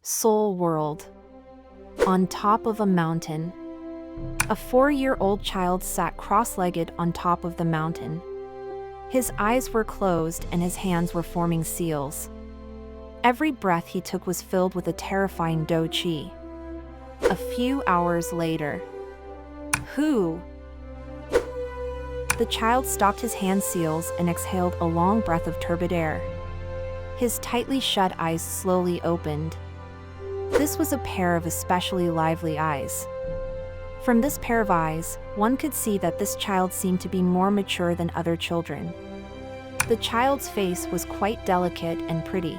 Soul World. On top of a mountain. A 4-year-old child sat cross-legged on top of the mountain. His eyes were closed and his hands were forming seals. Every breath he took was filled with a terrifying Btth. A few hours later. Who? The child stopped his hand seals and exhaled a long breath of turbid air. His tightly shut eyes slowly opened. This was a pair of especially lively eyes. From this pair of eyes, one could see that this child seemed to be more mature than other children. The child's face was quite delicate and pretty.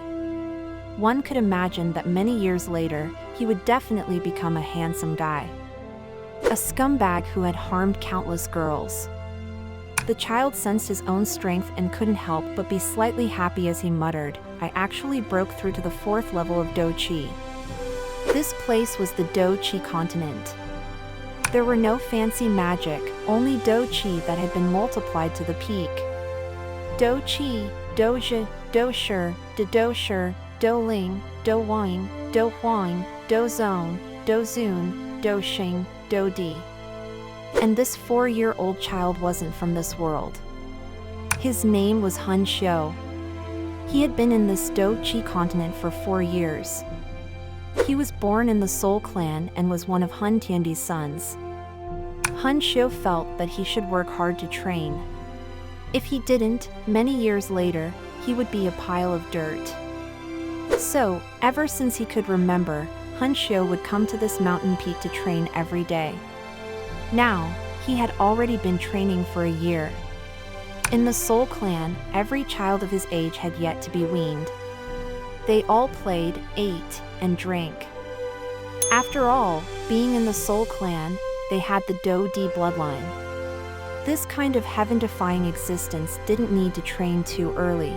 One could imagine that many years later, he would definitely become a handsome guy. A scumbag who had harmed countless girls. The child sensed his own strength and couldn't help but be slightly happy as he muttered, "I actually broke through to the 4th level of Btth." This place was the Btth continent. There were no fancy magic, only Btth that had been multiplied to the peak. Btth, Doja, Doshur, Dosher, Doling, Dowang, Dohuang, Dozone, Dozun, Doshing, Dodi. And this 4-year-old child wasn't from this world. His name was Hun Xiu. He had been in this Btth continent for 4 years. He was born in the Soul clan and was one of Hun Tiandi's sons. Hun Xiu felt that he should work hard to train. If he didn't, many years later, he would be a pile of dirt. So, ever since he could remember, Hun Xiu would come to this mountain peak to train every day. Now, he had already been training for a year. In the Soul clan, every child of his age had yet to be weaned. They all played, ate, and drank. After all, being in the Soul clan, they had the Btth bloodline. This kind of heaven-defying existence didn't need to train too early.